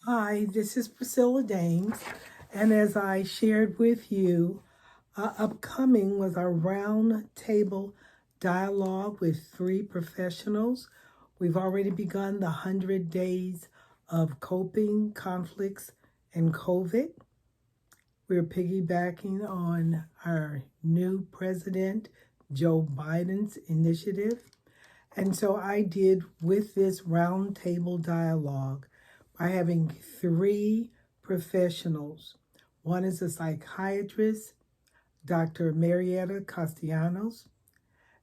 Hi, this is Priscilla Dames, and as I shared with you, upcoming was our round table dialogue with three professionals. We've already begun the 100 days of coping, conflicts, and COVID. We're piggybacking on our new president, Joe Biden's initiative. And so I did with this roundtable dialogue by having three professionals. One is a psychiatrist, Dr. Marietta Castellanos.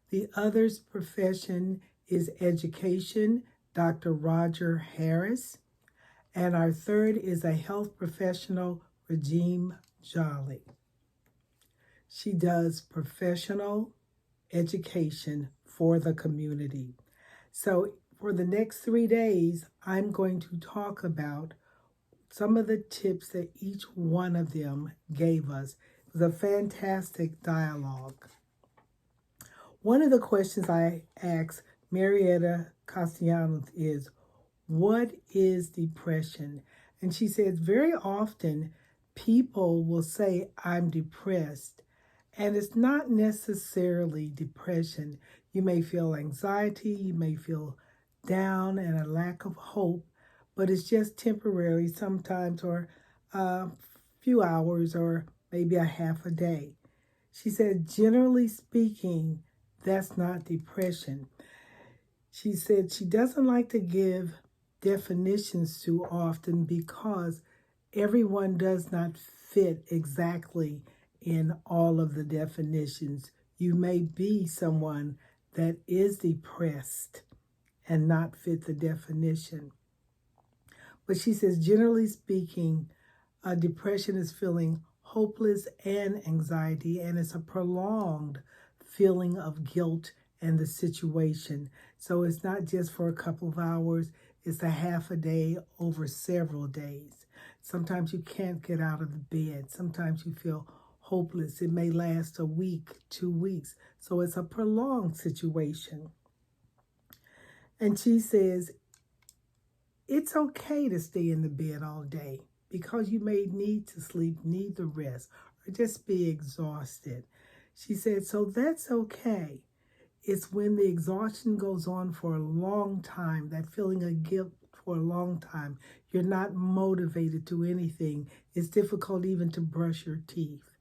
The other's profession is education, Dr. Roger Harris. And our third is a health professional, Regime Jolly. She does professional education for the community. So for the next 3 days, I'm going to talk about some of the tips that each one of them gave us. It was a fantastic dialogue. One of the questions I asked Marietta Castellanos is, what is depression? And she says very often people will say, I'm depressed. And it's not necessarily depression. You may feel anxiety, you may feel down and a lack of hope, but it's just temporary sometimes, or a few hours, or maybe a half a day. She said, generally speaking, that's not depression. She said she doesn't like to give definitions too often because everyone does not fit exactly in all of the definitions. You may be someone that is depressed and not fit the definition. But she says, generally speaking, depression is feeling hopeless and anxiety, and it's a prolonged feeling of guilt and the situation. So it's not just for a couple of hours, it's a half a day over several days. Sometimes you can't get out of the bed. Sometimes you feel hopeless. It may last a week, 2 weeks. So it's a prolonged situation. And she says, it's okay to stay in the bed all day because you may need to sleep, need the rest, or just be exhausted. She said, so that's okay. It's when the exhaustion goes on for a long time, that feeling of guilt for a long time, you're not motivated to anything. It's difficult even to brush your teeth.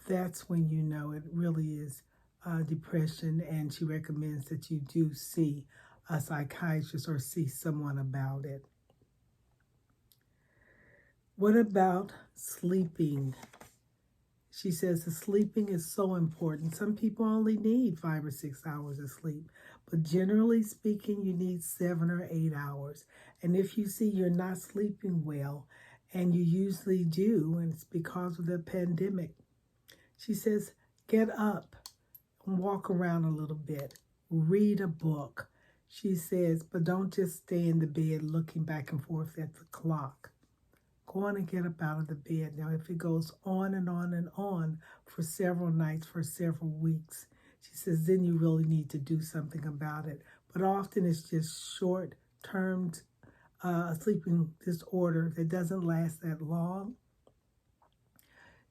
That's when you know it really is depression, and she recommends that you do see a psychiatrist or see someone about it. What about sleeping? She says the sleeping is so important. Some people only need 5 or 6 hours of sleep, but generally speaking, you need 7 or 8 hours. And if you see you're not sleeping well, and you usually do, and it's because of the pandemic, she says, get up and walk around a little bit, read a book. She says, but don't just stay in the bed looking back and forth at the clock. Go on and get up out of the bed. Now, if it goes on and on and on for several nights, for several weeks, she says, then you really need to do something about it. But often it's just short-term sleeping disorder that doesn't last that long.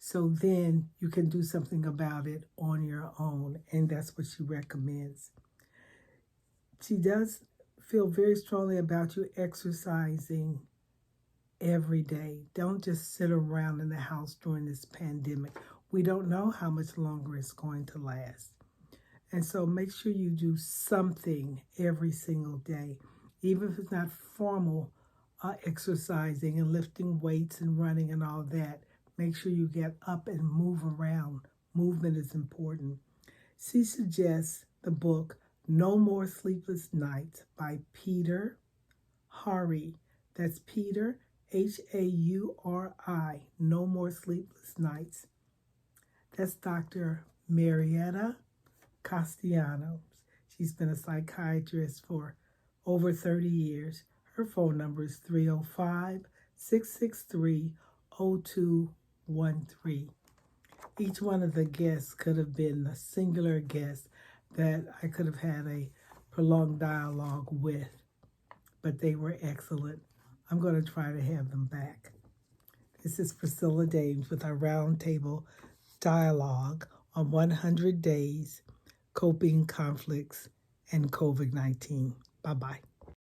So then you can do something about it on your own, and that's what she recommends. She does feel very strongly about you exercising every day. Don't just sit around in the house during this pandemic. We don't know how much longer it's going to last. And so make sure you do something every single day, even if it's not formal exercising and lifting weights and running and all that. Make sure you get up and move around. Movement is important. She suggests the book No More Sleepless Nights by Peter Hari. That's Peter, Hauri, No More Sleepless Nights. That's Dr. Marietta Castellanos. She's been a psychiatrist for over 30 years. Her phone number is 305-663-0213. Each one of the guests could have been a singular guest that I could have had a prolonged dialogue with, but they were excellent. I'm going to try to have them back. This is Priscilla Dames with our roundtable dialogue on 100 days coping conflicts and COVID-19. Bye-bye.